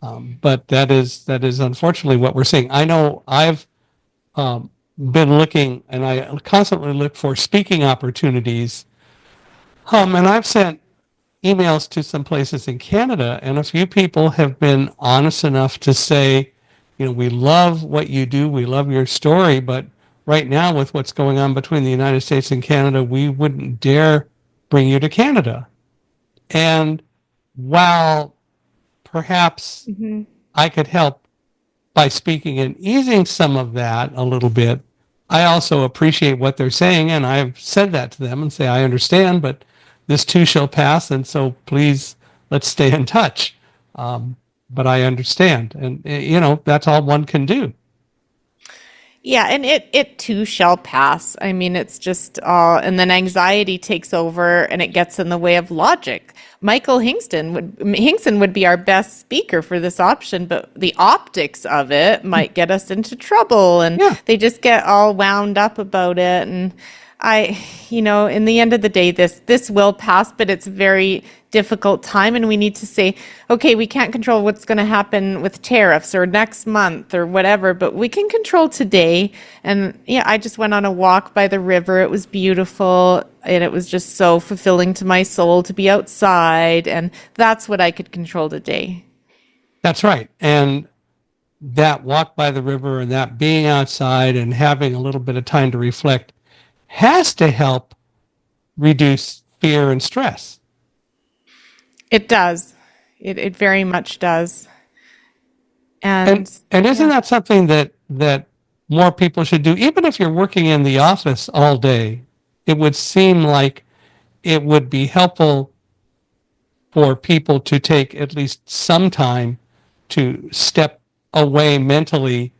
But that is unfortunately what we're seeing. I know I've been looking, and I constantly look for speaking opportunities, and I've sent emails to some places in Canada, and a few people have been honest enough to say, we love what you do. We love your story. But right now, with what's going on between the United States and Canada, we wouldn't dare bring you to Canada. And while perhaps I could help by speaking and easing some of that a little bit, I also appreciate what they're saying. And I've said that to them and say, I understand, but this too shall pass. And so please, let's stay in touch. But I understand. And, that's all one can do. Yeah, and it too shall pass. I mean, it's just, and then anxiety takes over and it gets in the way of logic. Hingson would be our best speaker for this option, but the optics of it might get us into trouble, and they just get all wound up about it. And in the end of the day, this will pass, but it's a very difficult time, and we need to say, okay, we can't control what's going to happen with tariffs or next month or whatever, but we can control today. And I just went on a walk by the river. It was beautiful, and it was just so fulfilling to my soul to be outside, and that's what I could control today. That's right. And that walk by the river and that being outside and having a little bit of time to reflect has to help reduce fear and stress. It does. It very much does. And isn't that something that more people should do? Even if you're working in the office all day, it would seem like it would be helpful for people to take at least some time to step away mentally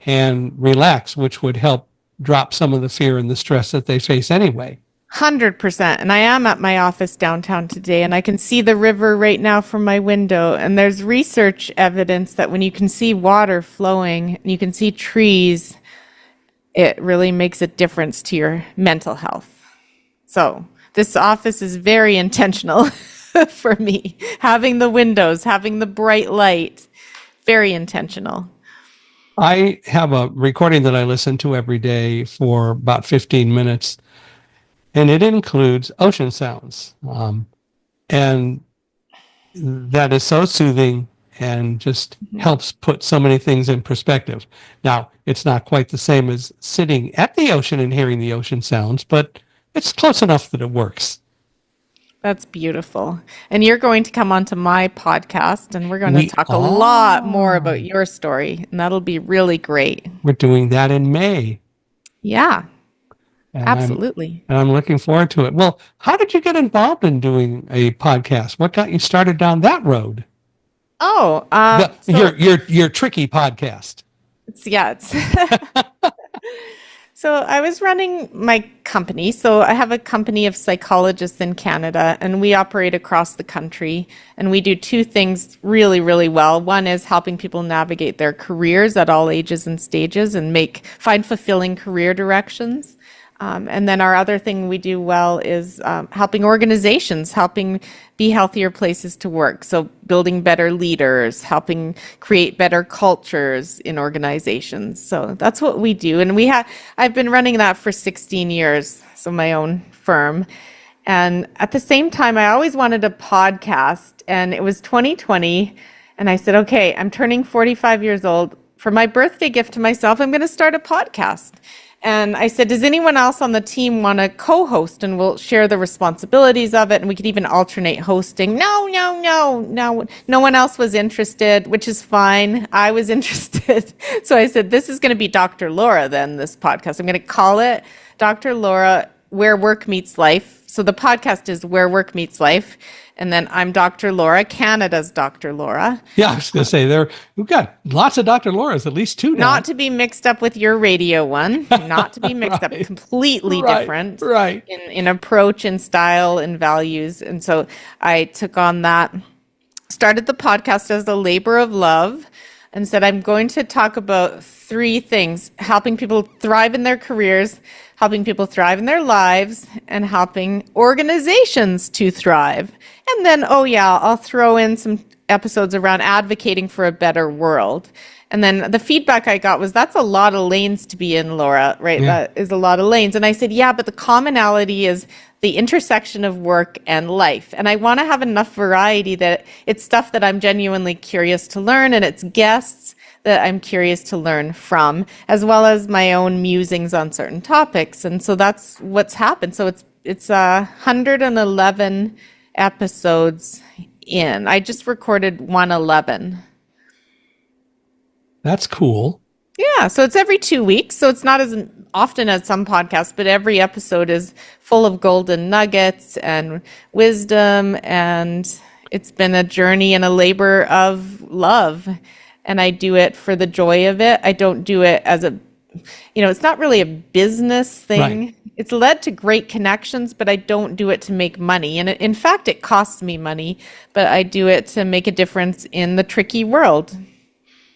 and relax, which would help drop some of the fear and the stress that they face anyway. 100%. And I am at my office downtown today, and I can see the river right now from my window. And there's research evidence that when you can see water flowing and you can see trees, it really makes a difference to your mental health. So this office is very intentional for me. Having the windows, having the bright light, very intentional. I have a recording that I listen to every day for about 15 minutes, and it includes ocean sounds. And that is so soothing and just helps put so many things in perspective. Now, it's not quite the same as sitting at the ocean and hearing the ocean sounds, but it's close enough that it works. That's beautiful. And you're going to come onto my podcast, and we're going to talk a lot more about your story, and that'll be really great. We're doing that in May. Yeah, and absolutely. I'm looking forward to it. Well, how did you get involved in doing a podcast? What got you started down that road? Oh, your tricky podcast. It's So I was running my company. So I have a company of psychologists in Canada, and we operate across the country. And we do two things really, really well. One is helping people navigate their careers at all ages and stages and find fulfilling career directions. And then our other thing we do well is helping organizations, helping be healthier places to work. So building better leaders, helping create better cultures in organizations. So that's what we do. And I've been running that for 16 years, so my own firm. And at the same time, I always wanted a podcast, and it was 2020. And I said, okay, I'm turning 45 years old. For my birthday gift to myself, I'm going to start a podcast. And I said, does anyone else on the team want to co-host, and we'll share the responsibilities of it, and we could even alternate hosting? No one else was interested, which is fine. I was interested. So I said, this is going to be Dr. Laura then, this podcast. I'm going to call it Dr. Laura, Where Work Meets Life. So the podcast is Where Work Meets Life. And then I'm Dr. Laura, Canada's Dr. Laura. Yeah, I was going to say, we've got lots of Dr. Lauras, at least two now. Not to be mixed up with your radio one. Not to be mixed up. Completely different. Right. In approach and style and values. And so I took on that, started the podcast as a labor of love, and said, I'm going to talk about three things: helping people thrive in their careers, helping people thrive in their lives, and helping organizations to thrive. And then, I'll throw in some episodes around advocating for a better world. And then the feedback I got was, that's a lot of lanes to be in, Laura, right? Yeah. That is a lot of lanes. And I said, yeah, but the commonality is the intersection of work and life. And I want to have enough variety that it's stuff that I'm genuinely curious to learn, and it's guests that I'm curious to learn from, as well as my own musings on certain topics. And so that's what's happened. So it's 111 episodes in. I just recorded 111. That's cool. Yeah, so it's every 2 weeks. So it's not as often as some podcasts, but every episode is full of golden nuggets and wisdom. And it's been a journey and a labor of love. And I do it for the joy of it. I don't do it as a, it's not really a business thing. Right. It's led to great connections, but I don't do it to make money. And in fact, it costs me money, but I do it to make a difference in the tricky world.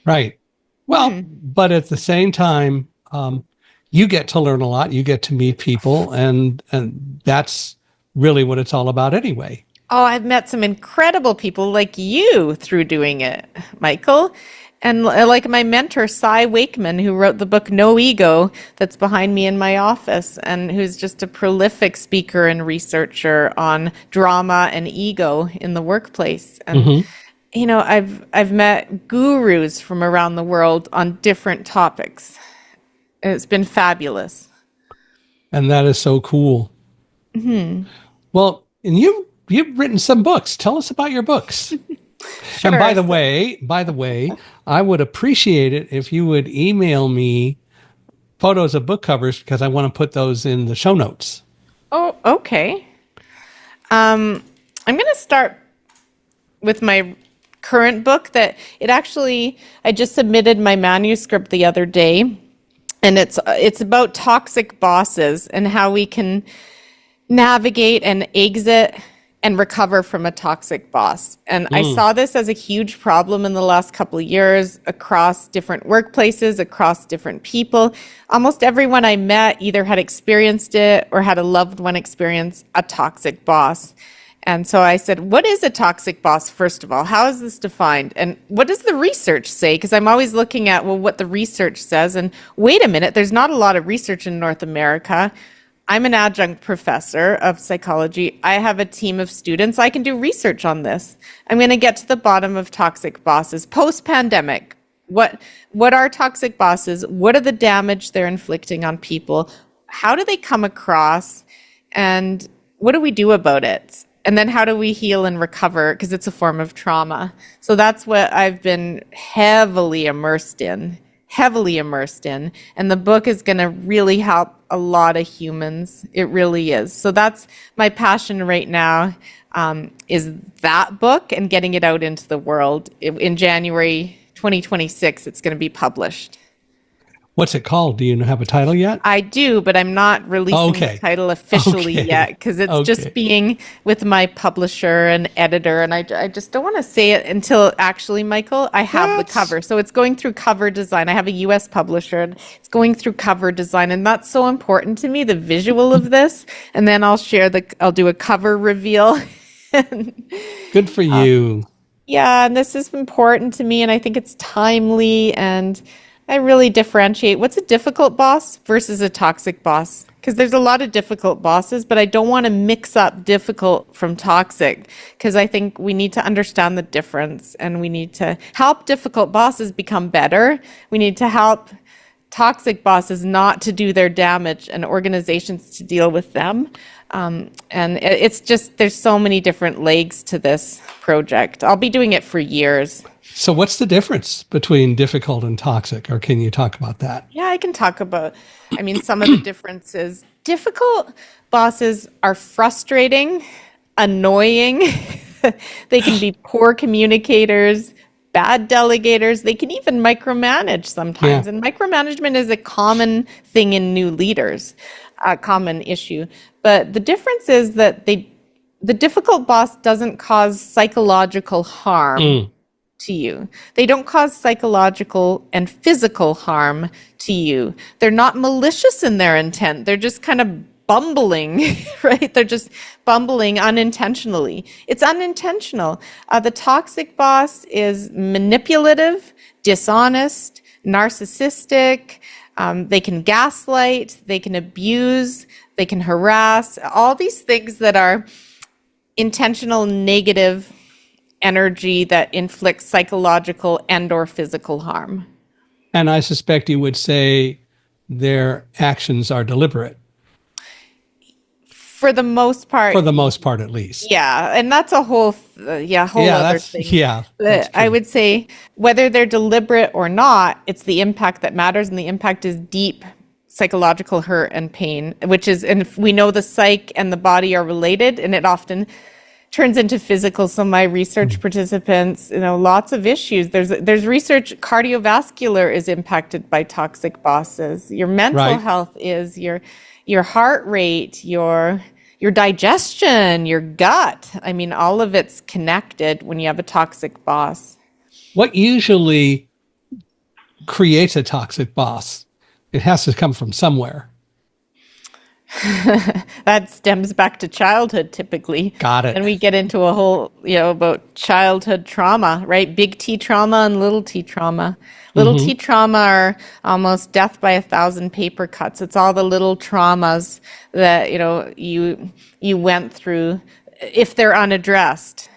Right. Well, but at the same time, you get to learn a lot. You get to meet people, and that's really what it's all about anyway. Oh, I've met some incredible people like you through doing it, Michael. And like my mentor, Cy Wakeman, who wrote the book No Ego, that's behind me in my office, and who's just a prolific speaker and researcher on drama and ego in the workplace. And I've met gurus from around the world on different topics. It's been fabulous. And that is so cool. Well, and you've written some books. Tell us about your books. Sure. And by the way, I would appreciate it if you would email me photos of book covers, because I want to put those in the show notes. Oh, okay. I'm going to start with my current book I just submitted my manuscript the other day, and it's about toxic bosses and how we can navigate and exit and recover from a toxic boss. And I saw this as a huge problem in the last couple of years across different workplaces, across different people. Almost everyone I met either had experienced it or had a loved one experience a toxic boss. And so I said, what is a toxic boss, first of all? How is this defined? And what does the research say? Because I'm always looking at, what the research says. And wait a minute, there's not a lot of research in North America. I'm an adjunct professor of psychology. I have a team of students. I can do research on this. I'm going to get to the bottom of toxic bosses post-pandemic. What are toxic bosses? What are the damage they're inflicting on people? How do they come across? And what do we do about it? And then how do we heal and recover? Because it's a form of trauma. So that's what I've been heavily immersed in. And the book is going to really help a lot of humans. It really is. So that's my passion right now, is that book and getting it out into the world. In January 2026, it's going to be published. What's it called? Do you have a title yet? I do, but I'm not releasing the title officially yet, because it's just being with my publisher and editor, and I just don't want to say it until actually, Michael, I have the cover. So it's going through cover design. I have a US publisher, and it's going through cover design, and that's so important to me, the visual of this. And then I'll do a cover reveal. Good for you. Yeah, and this is important to me, and I think it's timely, and I really differentiate what's a difficult boss versus a toxic boss, because there's a lot of difficult bosses, but I don't want to mix up difficult from toxic, because I think we need to understand the difference, and we need to help difficult bosses become better. We need to help toxic bosses not to do their damage and organizations to deal with them. And it's just, there's so many different legs to this project. I'll be doing it for years. So what's the difference between difficult and toxic, or can you talk about that? Yeah, I can talk about, some of the differences. Difficult bosses are frustrating, annoying. They can be poor communicators, bad delegators. They can even micromanage sometimes. Yeah. And micromanagement is a common thing in new leaders, a common issue. But the difference is that the difficult boss doesn't cause psychological harm to you. They don't cause psychological and physical harm to you. They're not malicious in their intent. They're just kind of bumbling, right? They're just bumbling unintentionally. It's unintentional. The toxic boss is manipulative, dishonest, narcissistic. They can gaslight, they can abuse, They can harass, all these things that are intentional negative energy that inflicts psychological and or physical harm. And I suspect you would say their actions are deliberate. For the most part. For the most part, at least. Yeah, and that's a whole other thing. Yeah, But I would say whether they're deliberate or not, it's the impact that matters, and the impact is deep psychological hurt and pain, which is, and we know the psyche and the body are related, and it often turns into physical. So my research participants, lots of issues. There's research, cardiovascular is impacted by toxic bosses. Your mental health is, your heart rate, your digestion, your gut. I mean, all of it's connected when you have a toxic boss. What usually creates a toxic boss? It has to come from somewhere. That stems back to childhood, typically. Got it. And we get into a whole, about childhood trauma, right? Big T trauma and little T trauma. Little T trauma are almost death by 1,000 paper cuts. It's all the little traumas that, you went through if they're unaddressed.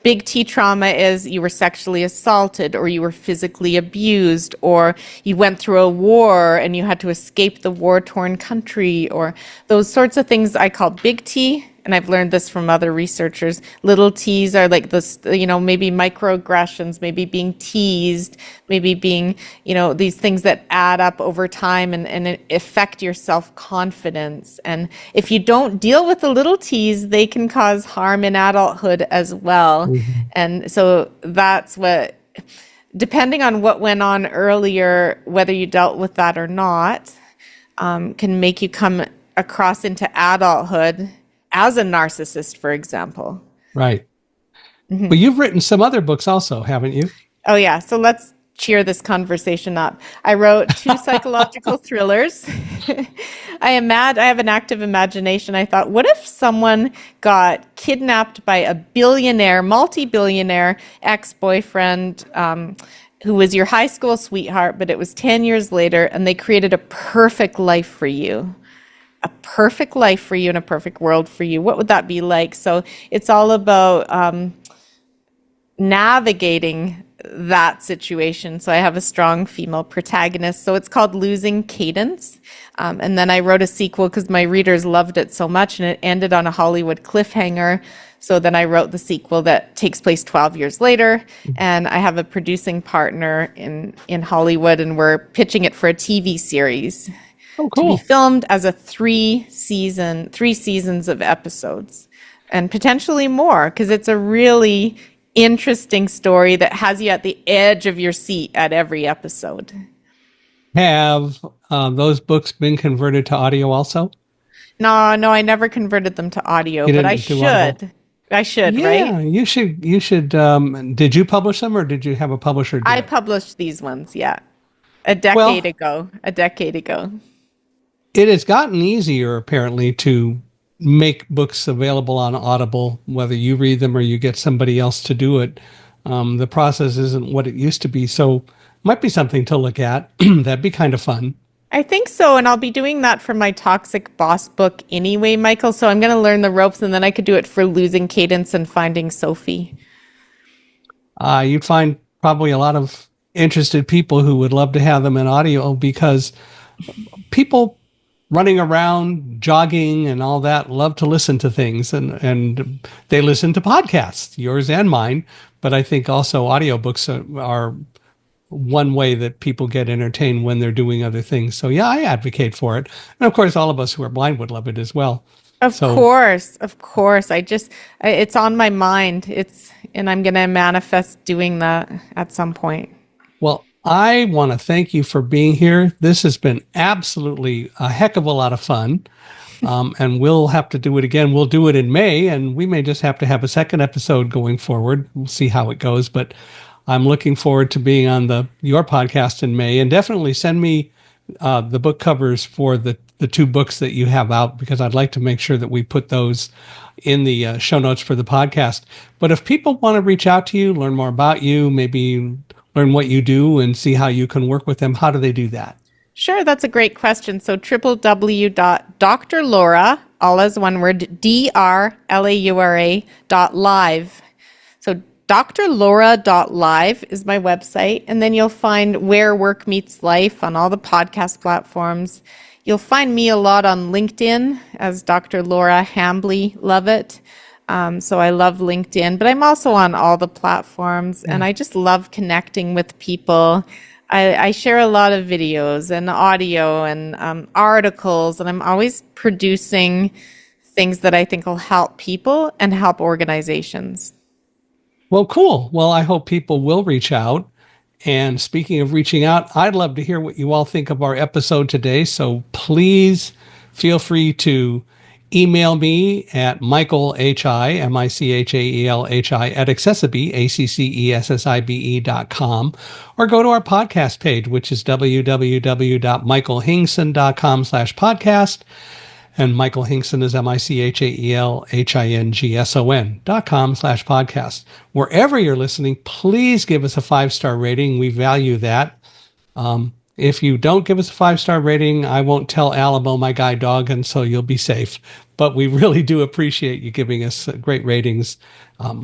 Big T trauma is you were sexually assaulted, or you were physically abused, or you went through a war and you had to escape the war-torn country, or those sorts of things I call big T. And I've learned this from other researchers. Little T's are like this, maybe microaggressions, maybe being teased, maybe being, these things that add up over time and affect your self-confidence. And if you don't deal with the little T's, they can cause harm in adulthood as well. Mm-hmm. And so that's what, depending on what went on earlier, whether you dealt with that or not, can make you come across into adulthood as a narcissist, for example. Right. Mm-hmm. But you've written some other books also, haven't you? Oh, yeah. So let's cheer this conversation up. I wrote 2 psychological thrillers. I have an active imagination. I thought, what if someone got kidnapped by a billionaire, multi-billionaire ex-boyfriend, who was your high school sweetheart, but it was 10 years later, and they created a perfect life for you. A perfect life for you and a perfect world for you. What would that be like? So it's all about navigating that situation. So I have a strong female protagonist. So it's called Losing Cadence. And then I wrote a sequel because my readers loved it so much, and it ended on a Hollywood cliffhanger. So then I wrote the sequel that takes place 12 years later. And I have a producing partner in Hollywood, and we're pitching it for a TV series. Oh, cool. To be filmed as a 3 seasons of episodes, and potentially more, because it's a really interesting story that has you at the edge of your seat at every episode. Have those books been converted to audio also? No, I never converted them to audio, but I should. Audible? I should, yeah, right? Yeah, you should. Did you publish them, or did you have a publisher do I it? published these ones, yeah. A decade ago. It has gotten easier, apparently, to make books available on Audible, whether you read them or you get somebody else to do it. The process isn't what it used to be, so might be something to look at. That'd be kind of fun. I think so, and I'll be doing that for my Toxic Boss book anyway, Michael, so I'm going to learn the ropes, and then I could do it for Losing Cadence and Finding Sophie. You'd find probably a lot of interested people who would love to have them in audio, because people running around, jogging and all that love to listen to things, and they listen to podcasts, yours and mine. But I think also audiobooks are one way that people get entertained when they're doing other things. So yeah, I advocate for it. And of course, all of us who are blind would love it as well. Of course. It's on my mind. And I'm going to manifest doing that at some point. Well, I want to thank you for being here. This has been absolutely a heck of a lot of fun. And we'll have to do it again. We'll do it in May, and we may just have to have a second episode going forward. We'll see how it goes. But I'm looking forward to being on your podcast in May. And definitely send me the book covers for the 2 books that you have out, because I'd like to make sure that we put those in the show notes for the podcast. But if people want to reach out to you, learn more about you, maybe learn what you do and see how you can work with them, how do they do that? Sure, that's a great question. So www.drlaura, all as one word, DRLAURA.live. So drlaura.live is my website, and then you'll find Where Work Meets Life on all the podcast platforms. You'll find me a lot on LinkedIn as Dr. Laura Hambley Lovett. So I love LinkedIn, but I'm also on all the platforms, and I just love connecting with people. I share a lot of videos and audio and articles, and I'm always producing things that I think will help people and help organizations. Well, cool. Well, I hope people will reach out. And speaking of reaching out, I'd love to hear what you all think of our episode today. So please feel free to email me at michaelhi, at accessibe, accessibe.com, or go to our podcast page, which is www.michaelhingson.com/podcast. And Michael Hingson is michaelhingson.com/podcast. Wherever you're listening, please give us a 5-star rating. We value that. If you don't give us a 5-star rating, I won't tell Alamo, my guide dog, and so you'll be safe. But we really do appreciate you giving us great ratings.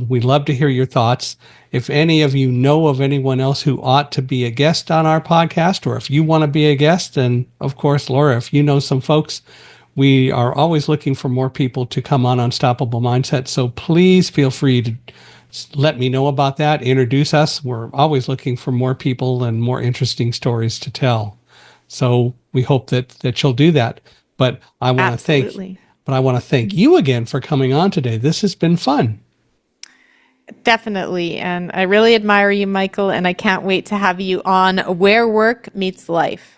We'd love to hear your thoughts. If any of you know of anyone else who ought to be a guest on our podcast, or if you want to be a guest, and of course, Laura, if you know some folks, we are always looking for more people to come on Unstoppable Mindset. So please feel free to let me know about that. Introduce us. We're always looking for more people and more interesting stories to tell. So we hope that you'll do that. But I want to thank you again for coming on today. This has been fun. Definitely. And I really admire you, Michael, and I can't wait to have you on Where Work Meets Life.